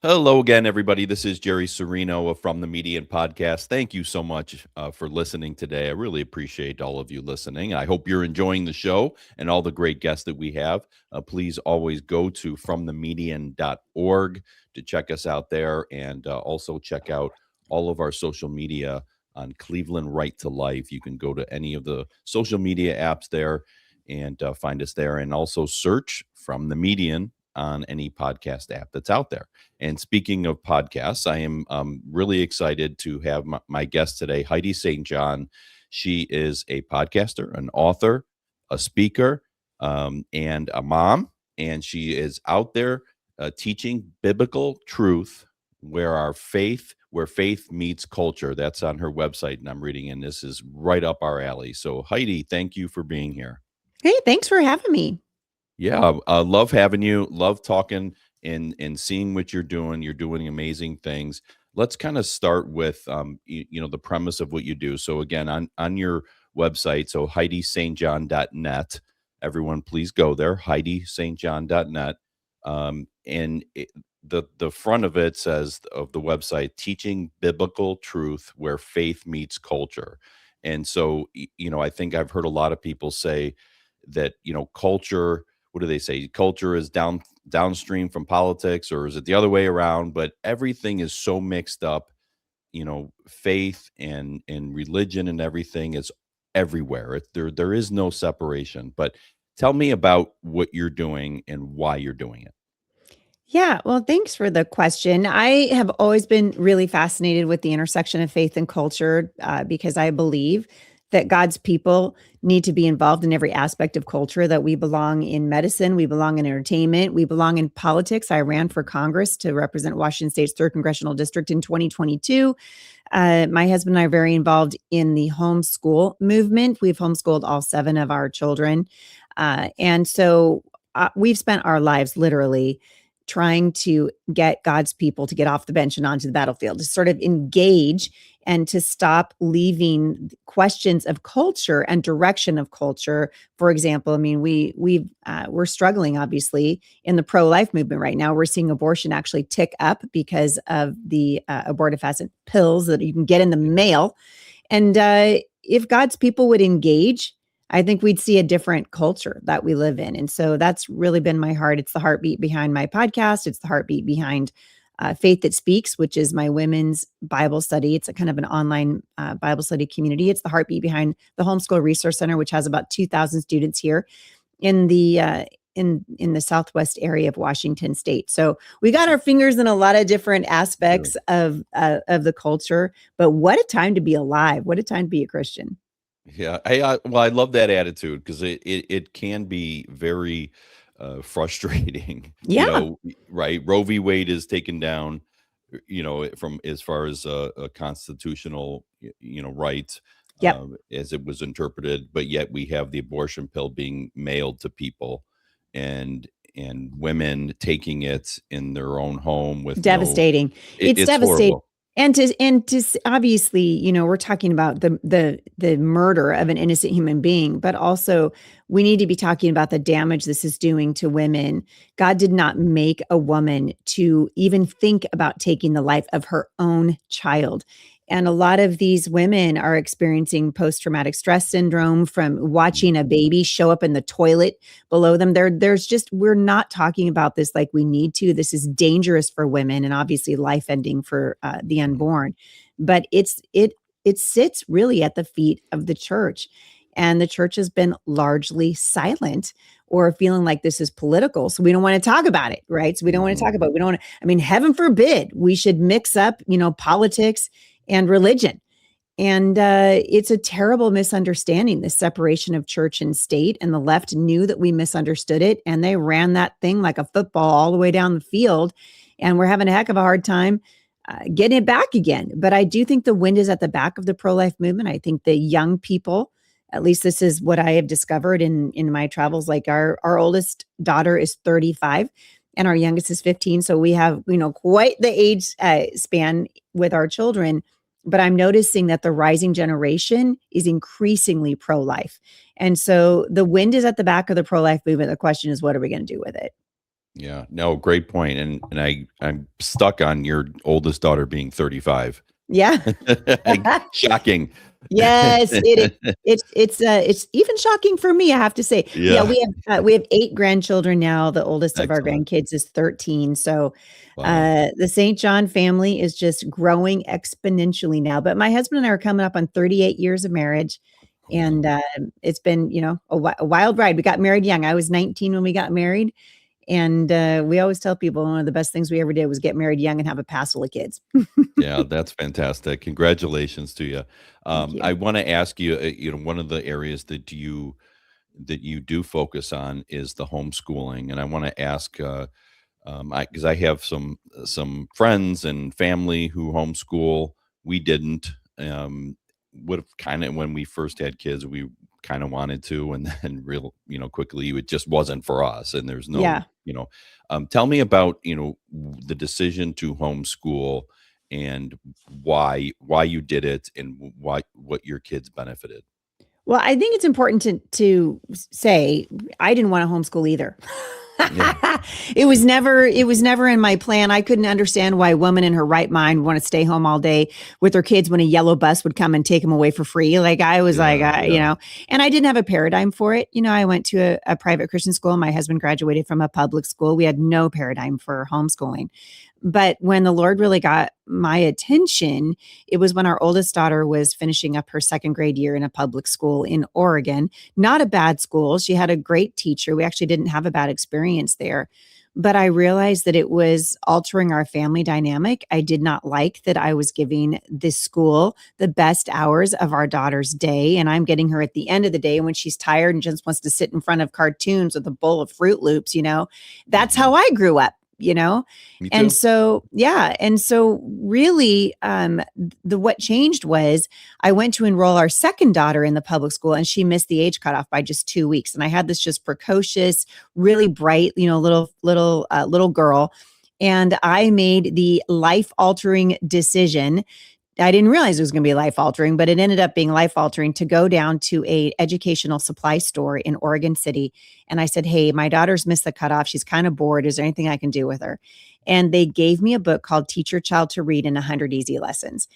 Hello again, everybody. This is Jerry Serino from the Median Podcast. Thank you so much for listening today. I really appreciate all of you listening. I hope you're enjoying the show and all the great guests that we have. Please always go to fromthemedian.org to check us out there, and also check out all of our social media on Cleveland Right to Life. You can go to any of the social media apps there and find us there, and also search From the Median on any podcast app that's out there. And speaking of podcasts, I am really excited to have my guest today, Heidi St. John. She is a podcaster, an author, a speaker, and a mom. And she is out there teaching biblical truth where faith meets culture. That's on her website, and I'm reading, and this is right up our alley. So, Heidi, thank you for being here. Hey, thanks for having me. Yeah, love having you. Love talking and seeing what you're doing. You're doing amazing things. Let's kind of start with the premise of what you do. So again, on your website, so HeidiSt.John.net. Everyone, please go there, HeidiSt.John.net. And the front of it says, of the website, teaching biblical truth where faith meets culture. And so I think I've heard a lot of people say that culture, what do they say? Culture is downstream from politics, or is it the other way around? But everything is so mixed up. Faith and religion and everything is everywhere. There is no separation. But tell me about what you're doing and why you're doing it. Yeah, well, thanks for the question. I have always been really fascinated with the intersection of faith and culture because I believe that God's people need to be involved in every aspect of culture, that we belong in medicine, we belong in entertainment, we belong in politics. I ran for Congress to represent Washington State's 3rd Congressional District in 2022. My husband and I are very involved in the homeschool movement. We've homeschooled all 7 of our children. And so we've spent our lives literally trying to get God's people to get off the bench and onto the battlefield, to sort of engage and to stop leaving questions of culture and direction of culture. For example, I mean, we're struggling obviously in the pro-life movement right now. We're seeing abortion actually tick up because of the abortifacient pills that you can get in the mail. And if God's people would engage, I think we'd see a different culture that we live in. And so that's really been my heart. It's the heartbeat behind my podcast. It's the heartbeat behind Faith That Speaks, which is my women's Bible study. It's a kind of an online Bible study community. It's the heartbeat behind the Homeschool Resource Center, which has about 2,000 students here in the in the Southwest area of Washington State. So we got our fingers in a lot of different aspects of the culture. But what a time to be alive! What a time to be a Christian. Yeah, I love that attitude, because it can be very frustrating. Yeah. Right? Roe v. Wade is taken down, from as far as a constitutional, right, Yep. as it was interpreted. But yet we have the abortion pill being mailed to people, and women taking it in their own home with Devastating. It's it's devastating. horrible. And to obviously, we're talking about the murder of an innocent human being, but also we need to be talking about the damage this is doing to women. God did not make a woman to even think about taking the life of her own child. And a lot of these women are experiencing post-traumatic stress syndrome from watching a baby show up in the toilet below them. We're not talking about this like we need to. This is dangerous for women and obviously life-ending for the unborn. But it sits really at the feet of the church. And the church has been largely silent or feeling like this is political. So we don't want to talk about it, right? So we don't want to talk about it. We don't want to, I mean, heaven forbid we should mix up, politics and religion. And it's a terrible misunderstanding, this separation of church and state. And the left knew that we misunderstood it. And they ran that thing like a football all the way down the field. And we're having a heck of a hard time getting it back again. But I do think the wind is at the back of the pro-life movement. I think the young people, at least this is what I have discovered in my travels. Like our oldest daughter is 35 and our youngest is 15. So we have, quite the age span with our children. But I'm noticing that the rising generation is increasingly pro-life. And so the wind is at the back of the pro-life movement. The question is, what are we going to do with it? Yeah. No, great point. And I'm stuck on your oldest daughter being 35. Yeah. Shocking. Yes, it is. It's even shocking for me, I have to say. Yeah, Yeah. we have 8 grandchildren now. The oldest of our Excellent. grandkids is 13. So, Wow. the St. John family is just growing exponentially now. But my husband and I are coming up on 38 years of marriage, Oh, and, wow. it's been, a wild ride. We got married young. I was 19 when we got married, and, we always tell people one of the best things we ever did was get married young and have a passel of kids. Yeah, that's fantastic. Congratulations to you. Thank I you. want to ask you, one of the areas that you do focus on is the homeschooling, and I want to ask, because I have some friends and family who homeschool. We didn't. Would have kind of when we first had kids, we kind of wanted to, and then quickly it just wasn't for us. And there's no, Yeah. tell me about the decision to homeschool and why you did it and why what your kids benefited. Well, I think it's important to say I didn't want to homeschool either. Yeah, It was never in my plan. I couldn't understand why a woman in her right mind would want to stay home all day with her kids when a yellow bus would come and take them away for free. Like I was like, yeah, yeah. and I didn't have a paradigm for it. I went to a private Christian school. My husband graduated from a public school. We had no paradigm for homeschooling. But when the Lord really got my attention, it was when our oldest daughter was finishing up her second grade year in a public school in Oregon. Not a bad school. She had a great teacher. We actually didn't have a bad experience there. But I realized that it was altering our family dynamic. I did not like that I was giving this school the best hours of our daughter's day. And I'm getting her at the end of the day when she's tired and just wants to sit in front of cartoons with a bowl of Fruit Loops. That's Hmm. how I grew up. Me And too. so, yeah. And so really, the what changed was I went to enroll our second daughter in the public school and she missed the age cutoff by just 2 weeks. And I had this just precocious, really bright, little girl. And I made the life altering decision. I didn't realize it was going to be life altering, but it ended up being life altering to go down to a educational supply store in Oregon City. And I said, "Hey, my daughter's missed the cutoff. She's kind of bored. Is there anything I can do with her?" And they gave me a book called Teach Your Child to Read in 100 Easy Lessons.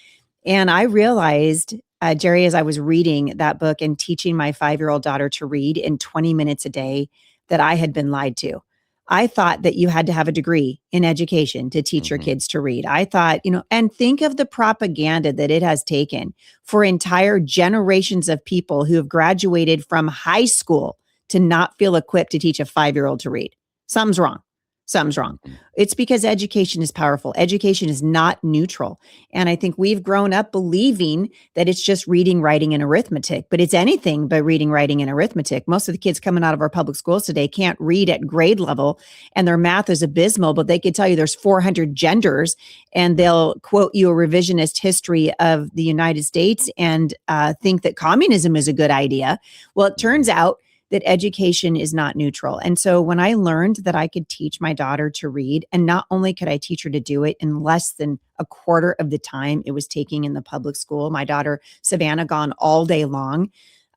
And I realized, Jerry, as I was reading that book and teaching my 5-year-old daughter to read in 20 minutes a day, that I had been lied to. I thought that you had to have a degree in education to teach your Hmm. kids to read. I thought, and think of the propaganda that it has taken for entire generations of people who have graduated from high school to not feel equipped to teach a 5-year-old to read. Something's wrong. Something's wrong. Hmm. It's because education is powerful. Education is not neutral. And I think we've grown up believing that it's just reading, writing, and arithmetic, but it's anything but reading, writing, and arithmetic. Most of the kids coming out of our public schools today can't read at grade level, and their math is abysmal, but they can tell you there's 400 genders, and they'll quote you a revisionist history of the United States and think that communism is a good idea. Well, it turns out that education is not neutral. And so when I learned that I could teach my daughter to read, and not only could I teach her to do it in less than a quarter of the time it was taking in the public school, my daughter Savannah gone all day long.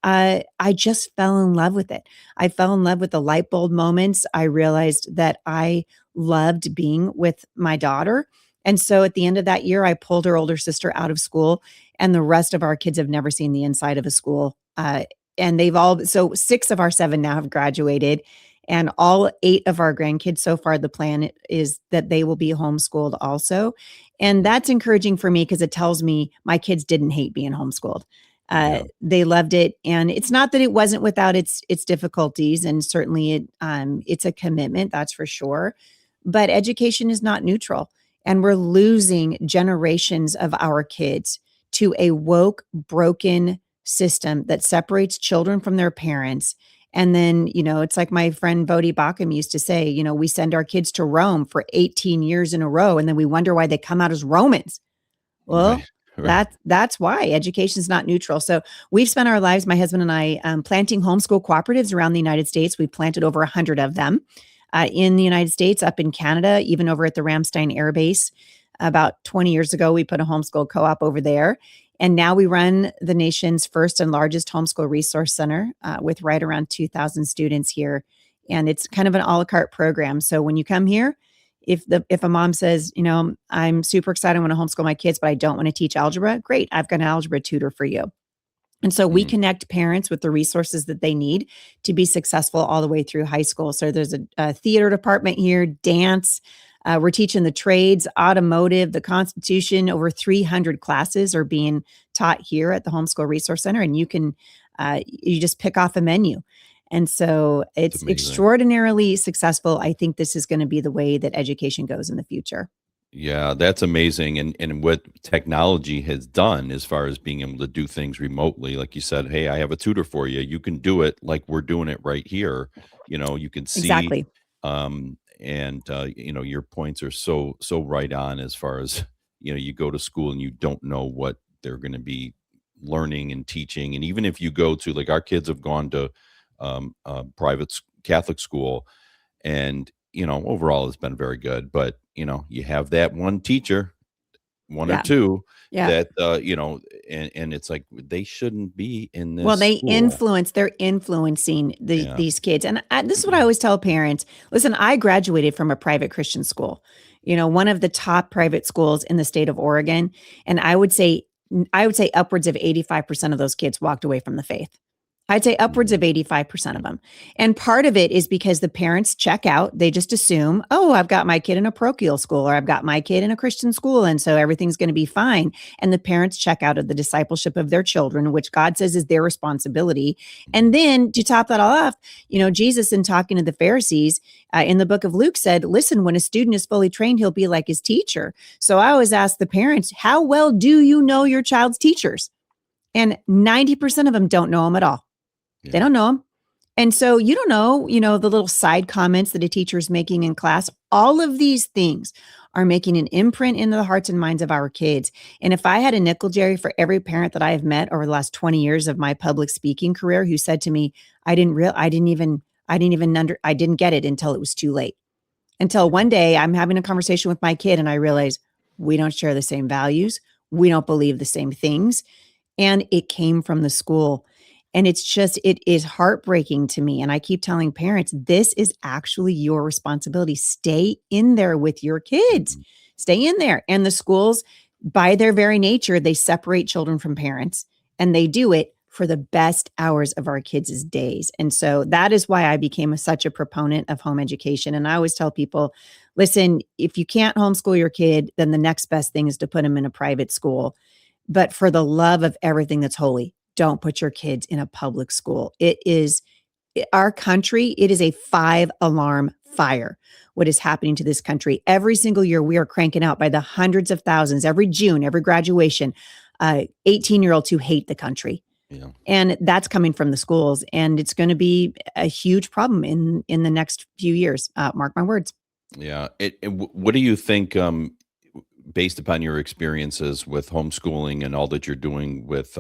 I just fell in love with it. I fell in love with the light bulb moments. I realized that I loved being with my daughter. And so at the end of that year, I pulled her older sister out of school, and the rest of our kids have never seen the inside of a school. And so 6 of our 7 now have graduated, and all 8 of our grandkids so far, the plan is that they will be homeschooled also. And that's encouraging for me because it tells me my kids didn't hate being homeschooled. Yeah. They loved it, and it's not that it wasn't without its difficulties, and certainly it's a commitment, that's for sure. But education is not neutral, and we're losing generations of our kids to a woke, broken system that separates children from their parents. And then, it's like my friend Bodhi Bacham used to say, we send our kids to Rome for 18 years in a row, and then we wonder why they come out as Romans. Right. Well, Right. that's why education is not neutral. So we've spent our lives, my husband and I, planting homeschool cooperatives around the United States. We've planted over 100 of them in the United States, up in Canada, even over at the Ramstein Air Base. About 20 years ago, we put a homeschool co-op over there. And now we run the nation's first and largest homeschool resource center with right around 2,000 students here and it's kind of an a la carte program. So when you come here, if a mom says, I'm super excited, I want to homeschool my kids, but I don't want to teach algebra, great, I've got an algebra tutor for you. And so we Mm, connect parents with the resources that they need to be successful all the way through high school. So there's a theater department here, dance. We're teaching the trades, automotive, the Constitution. Over 300 classes are being taught here at the Homeschool Resource Center, and you just pick off a menu. And so it's it's amazing. extraordinarily successful. I think this is going to be the way that education goes in the future. Yeah, that's amazing. And what technology has done as far as being able to do things remotely, like you said, hey, I have a tutor for you. You can do it like we're doing it right here. You can see, Exactly. your points are so right on as far as, you go to school and you don't know what they're going to be learning and teaching. And even if you go to, like, our kids have gone to Catholic school, and overall it's been very good, but you have that one teacher, one or Yeah. two, Yeah. that and it's like they shouldn't be in Well, this school. they're influencing Yeah. these kids. And this is what I always tell parents. Listen, I graduated from a private Christian school, one of the top private schools in the state of Oregon. And I would say upwards of 85% of those kids walked away from the faith. I'd say upwards Mhm. of 85% of Yeah. them. And part of it is because the parents check out. They just assume, oh, I've got my kid in a parochial school or I've got my kid in a Christian school. And so everything's going to be fine. And the parents check out of the discipleship of their children, which God says is their responsibility. Mhm. And then to top that all off, Jesus, in talking to the Pharisees in the book of Luke, said, listen, when a student is fully trained, he'll be like his teacher. So I always ask the parents, how well do you know your child's teachers? And 90% of them don't know them at all. They Yeah. don't know them. And so you don't know, the little side comments that a teacher is making in class. All of these things are making an imprint into the hearts and minds of our kids. And if I had a nickel, Jerry, for every parent that I have met over the last 20 years of my public speaking career who said to me, I didn't get it until it was too late. Until Yeah. one day I'm having a conversation with my kid and I realize we don't share the same values. We don't believe the same things, and it came from the school. And it is heartbreaking to me. And I keep telling parents, this is actually your responsibility. Stay in there with your kids, Mhm. stay in there. And the schools, by their very nature, they separate children from parents, and they do it for the best hours of our kids' days. And so that is why I became such a proponent of home education. And I always tell people, listen, if you can't homeschool your kid, then the next best thing is to put them in a private school. But for the love of everything that's holy, don't put your kids in a public school. Our country, it is a 5-alarm fire. What is happening to this country? Every single year, we are cranking out by the hundreds of thousands, every June, every graduation, 18-year-olds who hate the country. Yeah. And that's coming from the schools. And it's going to be a huge problem in the next few years. Mark my words. Yeah. What do you think, based upon your experiences with homeschooling and all that you're doing with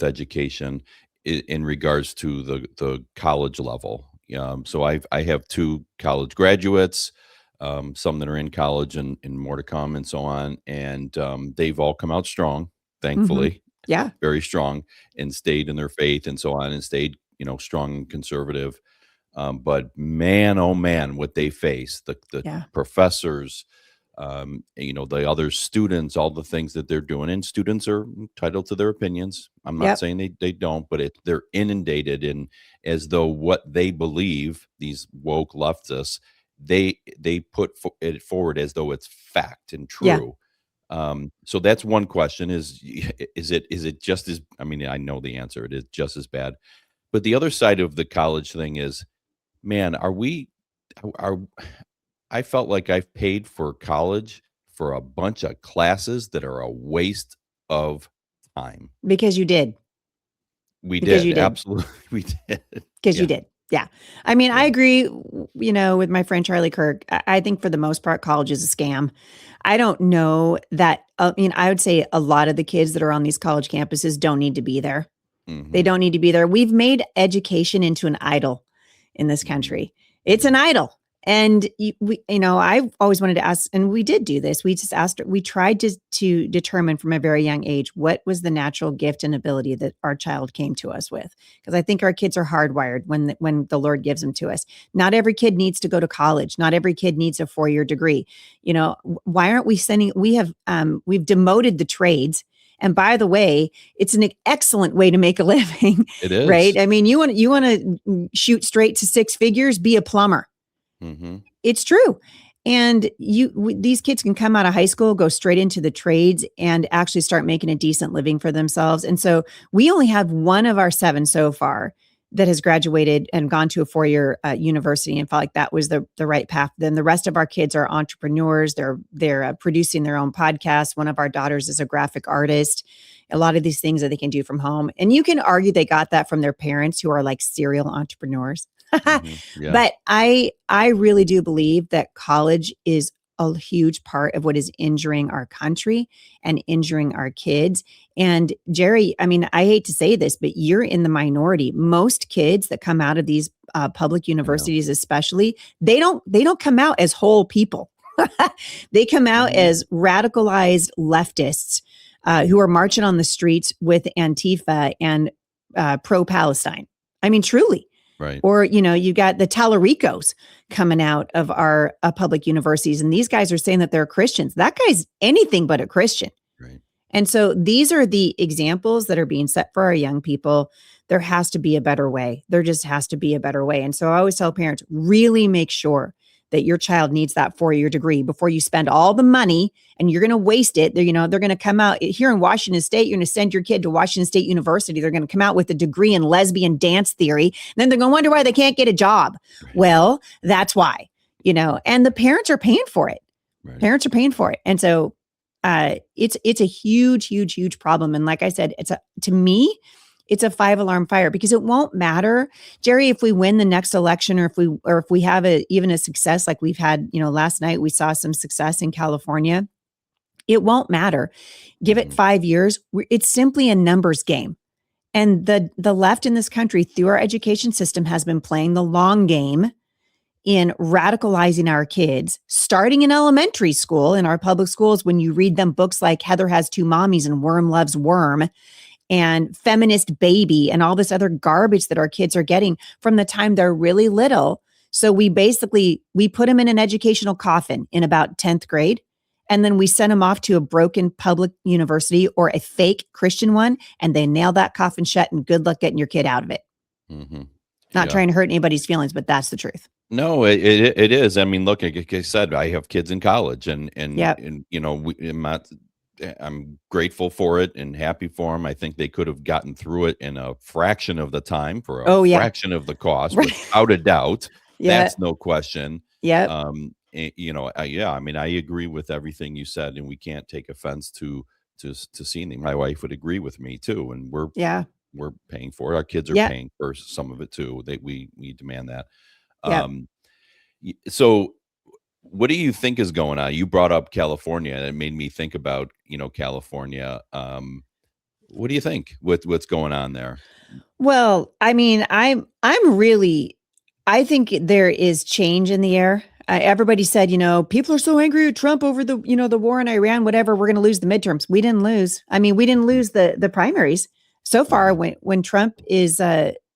education, in regards to the college level? So I have two college graduates, some that are in college and more to come, and so on. And they've all come out strong, Hmm. thankfully, Yeah. very strong, and stayed in their faith and so on, and stayed strong and conservative. But man, oh man, what they face, the Yeah. professors, the other students, all the things that they're doing, and students are entitled to their opinions. I'm not Yep. saying they don't, but they're inundated in, as though what they believe, these woke leftists, they put it forward as though it's fact and Yeah. true. So that's one question: is it just as? I mean, I know the answer. It is just as bad. But the other side of the college thing is, man, are I felt like I've paid for college for a bunch of classes that are a waste of time. Because you did. We Because you did, did. absolutely, we did. Because you Yeah, did. Yeah. I mean, I yeah, agree, with my friend Charlie Kirk. I think for the most part, college is a scam. I don't know that, I would say a lot of the kids that are on these college campuses don't need to be there. They mhm, don't need to be there. We've made education into an idol in this mhm, country. It's yeah, an idol. And I've always wanted to ask, and we did do this. We just asked, we tried to determine from a very young age what was the natural gift and ability that our child came to us with. Because I think our kids are hardwired when the Lord gives them to us. Not every kid needs to go to college. Not every kid needs a 4-year degree. Why aren't we sending? We've demoted the trades. And by the way, it's an excellent way to make a living, It is. right? I mean, you want to shoot straight to 6 figures, be a plumber. Mm-hmm. It's true. And these kids can come out of high school, go straight into the trades and actually start making a decent living for themselves. And so we only have one of our 7 so far that has graduated and gone to a 4-year university and felt like that was the right path. Then the rest of our kids are entrepreneurs. They're producing their own podcasts. One of our daughters is a graphic artist. A lot of these things that they can do from home. And you can argue they got that from their parents who are like serial entrepreneurs. Mm-hmm. Yeah. But I really do believe that college is a huge part of what is injuring our country and injuring our kids. And Jerry, I mean, I hate to say this, but you're in the minority. Most kids that come out of these public universities, especially, they don't come out as whole people. They come out as radicalized leftists who are marching on the streets with Antifa and pro-Palestine. I mean, truly. Right. Or, you got the Tallaricos coming out of our public universities, and these guys are saying that they're Christians. That guy's anything but a Christian. Right. And so these are the examples that are being set for our young people. There has to be a better way. There just has to be a better way. And so I always tell parents, really make sure that your child needs that 4-year degree before you spend all the money and you're going to waste it. They're going to come out here in Washington State. You're going to send your kid to Washington State University. They're going to come out with a degree in lesbian dance theory. And then they're going to wonder why they can't get a job. Right. Well, that's why, and the parents are paying for it. Right. Parents are paying for it. And so it's a huge, huge, huge problem. And like I said, to me, it's a 5-alarm fire because it won't matter, Jerry, if we win the next election or if we have even a success like we've had, last night we saw some success in California. It won't matter. Give it 5 years. It's simply a numbers game. And the left in this country through our education system has been playing the long game in radicalizing our kids, starting in elementary school in our public schools. When you read them books like Heather Has Two Mommies and Worm Loves Worm, and Feminist Baby and all this other garbage that our kids are getting from the time they're really little. So we put them in an educational coffin in about 10th grade. And then we send them off to a broken public university or a fake Christian one. And they nail that coffin shut and good luck getting your kid out of it. Mm-hmm. Not trying to hurt anybody's feelings, but that's the truth. No, it is. I mean, look, like I said, I have kids in college and I'm grateful for it and happy for them. I think they could have gotten through it in a fraction of the time for a fraction of the cost, without a doubt. That's no question. Yeah. I mean, I agree with everything you said, and we can't take offense to seeing them. My wife would agree with me too, and we're paying for it. Our kids are paying for some of it too. We demand that. So what do you think is going on? You brought up California, and it made me think about, California. What do you think with what's going on there? Well, I mean, I think there is change in the air. Everybody said, people are so angry at Trump over the war in Iran, whatever, we're going to lose the midterms. We didn't lose. I mean, we didn't lose the primaries. So far, when Trump is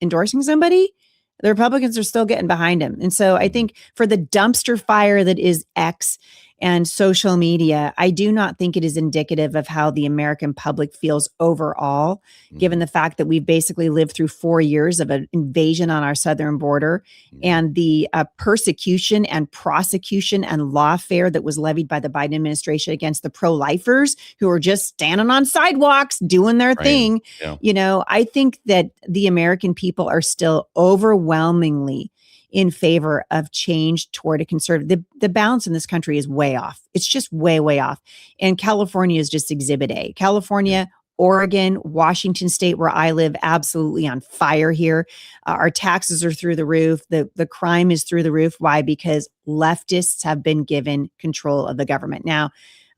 endorsing somebody, the Republicans are still getting behind him. And so I think for the dumpster fire that is X and social media, I do not think it is indicative of how the American public feels overall, given the fact that we've basically lived through 4 years of an invasion on our southern border and the persecution and prosecution and lawfare that was levied by the Biden administration against the pro-lifers who are just standing on sidewalks doing their thing. Yeah. I think that the American people are still overwhelmingly in favor of change toward a conservative. The balance in this country is way off. It's just way, way off. And California is just exhibit A. California, Oregon, Washington State, where I live, absolutely on fire here. Our taxes are through the roof. The crime is through the roof. Why? Because leftists have been given control of the government. Now,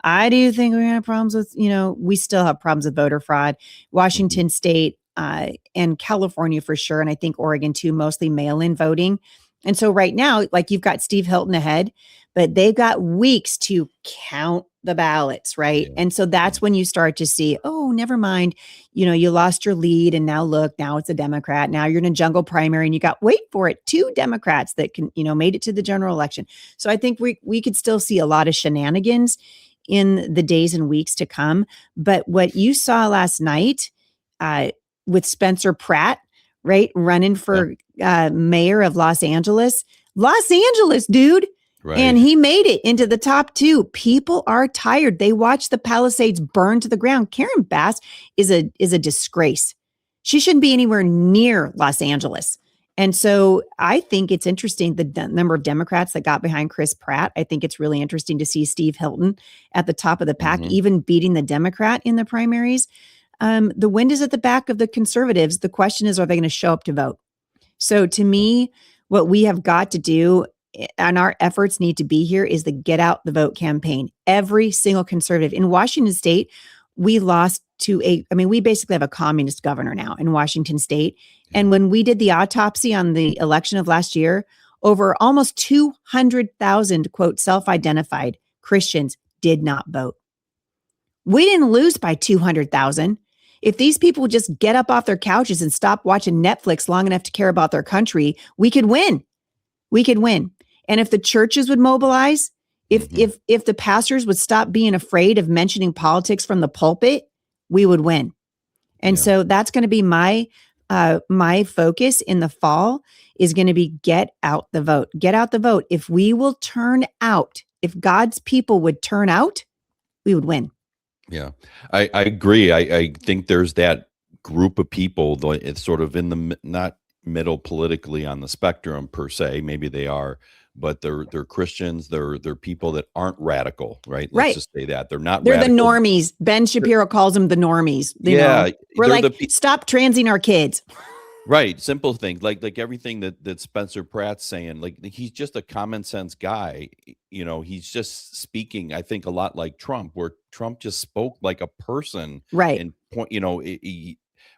I do think we have problems with, we still have problems with voter fraud. Washington State and California for sure, and I think Oregon too, mostly mail-in voting. And so right now, like you've got Steve Hilton ahead, but they've got weeks to count the ballots, right? Yeah. And so Yeah. that's when you start to see, oh, never mind. You lost your lead and now look, now it's a Democrat. Now you're in a jungle primary and you got, wait for it, two Democrats that made it to the general election. So I think we could still see a lot of shenanigans in the days and weeks to come. But what you saw last night with Spencer Pratt, right, running for mayor of Los Angeles, dude. And Right. he made it into the top two. People are tired. They watched the Palisades burn to the ground. Karen Bass is a disgrace. She shouldn't be anywhere near Los Angeles. And so I think it's interesting the number of Democrats that got behind Chris Pratt. I think it's really interesting to see Steve Hilton at the top of the pack, even beating the Democrat in the primaries. The wind is at the back of the conservatives. The question is, are they going to show up to vote? So to me, what we have got to do and our efforts need to be here is the Get Out the Vote campaign. Every single conservative in Washington state, we lost to we basically have a communist governor now in Washington state. And when we did the autopsy on the election of last year, over almost 200,000, quote, self-identified Christians did not vote. We didn't lose by 200,000. If these people just get up off their couches and stop watching Netflix long enough to care about their country, we could win. We could win. And if the churches would mobilize, if the pastors would stop being afraid of mentioning politics from the pulpit, we would win. And so that's going to be my focus in the fall is going to be get out the vote. Get out the vote. If we will turn out, if God's people would turn out, we would win. Yeah, I agree. I think there's that group of people, though it's sort of in the not middle politically on the spectrum per se. Maybe they are, but they're Christians. They're people that aren't radical, right? Let's just say that they're not. They're radical. the normies. Ben Shapiro calls them the normies. Yeah, we're like, stop transing our kids. Right, simple things like everything that Spencer Pratt's saying. Like he's just a common sense guy. He's just speaking. I think a lot like Trump, where Trump just spoke like a person, right? And point.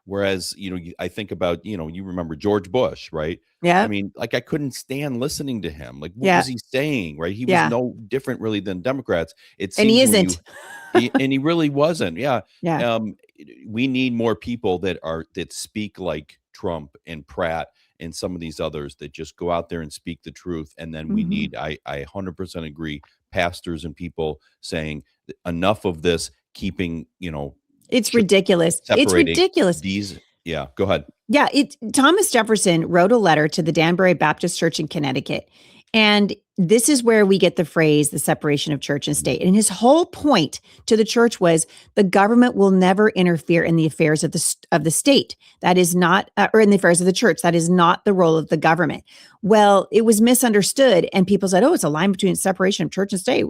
Whereas I think about you remember George Bush, right? Yeah. I mean, like I couldn't stand listening to him. Like what was he saying? Right? He was no different really than Democrats. It seems, and he isn't. And he really wasn't. Yeah. Yeah. We need more people that speak like Trump and Pratt and some of these others that just go out there and speak the truth. And then we need, I 100% agree, pastors and people saying enough of this, keeping, it's ridiculous. It's ridiculous. Yeah, go ahead. Yeah. Thomas Jefferson wrote a letter to the Danbury Baptist Church in Connecticut. And this is where we get the phrase, the separation of church and state. And his whole point to the church was the government will never interfere in the affairs of the state. That is not, or in the affairs of the church. That is not the role of the government. Well, it was misunderstood. And people said, oh, it's a line between separation of church and state.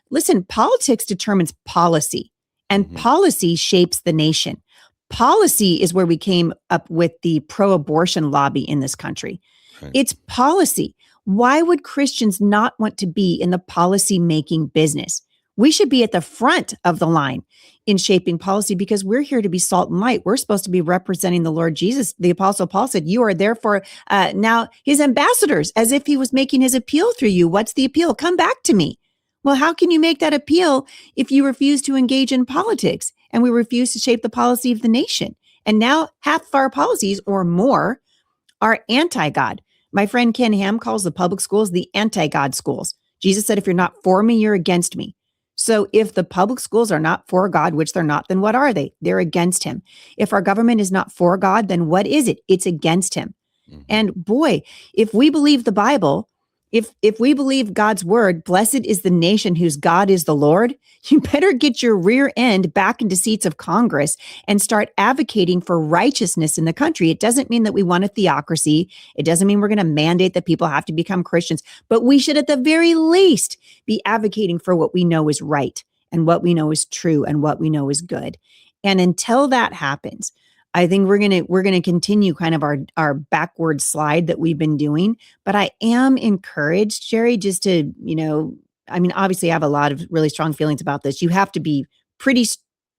Listen, politics determines policy, and policy shapes the nation. Policy is where we came up with the pro-abortion lobby in this country. Right. It's policy. Why would Christians not want to be in the policy-making business? We should be at the front of the line in shaping policy because we're here to be salt and light. We're supposed to be representing the Lord Jesus. The Apostle Paul said, you are therefore now his ambassadors, as if he was making his appeal through you. What's the appeal? Come back to me. Well, how can you make that appeal if you refuse to engage in politics and we refuse to shape the policy of the nation? And now half of our policies or more are anti-God. My friend Ken Ham calls the public schools the anti-God schools. Jesus said, if you're not for me, you're against me. So if the public schools are not for God, which they're not, then what are they? They're against him. If our government is not for God, then what is it? It's against him. And boy, if we believe the Bible, if we believe God's word, blessed is the nation whose God is the Lord, you better get your rear end back into seats of Congress and start advocating for righteousness in the country. It doesn't mean that we want a theocracy. It doesn't mean we're going to mandate that people have to become Christians, but we should at the very least be advocating for what we know is right and what we know is true and what we know is good. And until that happens, I think we're gonna continue kind of our backward slide that we've been doing. But I am encouraged, Jerry, just to, obviously I have a lot of really strong feelings about this. You have to be pretty,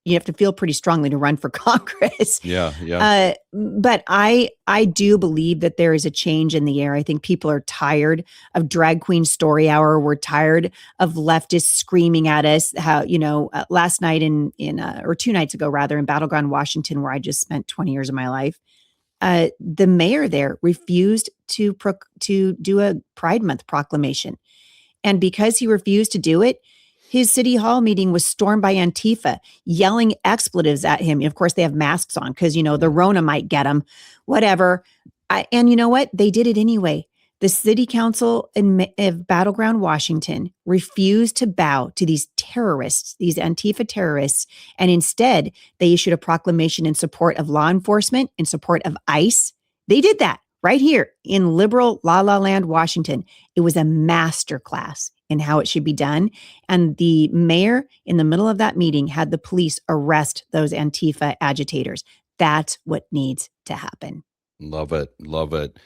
you have to feel pretty strongly to run for Congress. Yeah, yeah. But I do believe that there is a change in the air. I think people are tired of drag queen story hour. We're tired of leftists screaming at us. How, last night or 2 nights ago rather, in Battleground, Washington, where I just spent 20 years of my life, the mayor there refused to do a Pride Month proclamation. And because he refused to do it, his city hall meeting was stormed by Antifa, yelling expletives at him. Of course, they have masks on because, the Rona might get them, whatever. And you know what? They did it anyway. The city council of Battleground, Washington, refused to bow to these terrorists, these Antifa terrorists. And instead, they issued a proclamation in support of law enforcement, in support of ICE. They did that right here in liberal La La Land, Washington. It was a masterclass in how it should be done. And the mayor, in the middle of that meeting, had the police arrest those Antifa agitators. That's what needs to happen. Love it. Love it.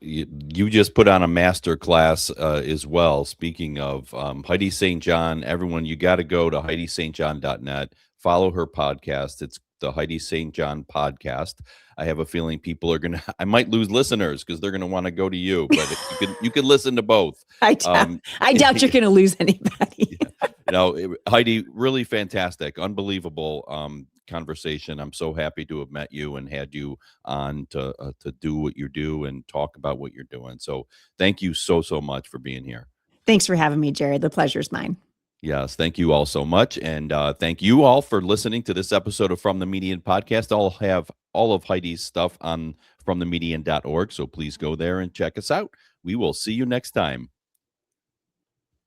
You just put on a master class as well. Speaking of Heidi St. John, everyone, you got to go to HeidiSt.John.net. Follow her podcast. It's the Heidi St. John podcast. I have a feeling people are I might lose listeners because they're gonna want to go to you, but you could listen to both. I doubt you're gonna lose anybody. Heidi, really fantastic, unbelievable conversation. I'm so happy to have met you and had you on to do what you do and talk about what you're doing. So thank you so much for being here. Thanks for having me, Jared. The pleasure's mine. Yes, thank you all so much. And thank you all for listening to this episode of From the Median podcast. I'll have all of Heidi's stuff on fromthemedian.org. So please go there and check us out. We will see you next time.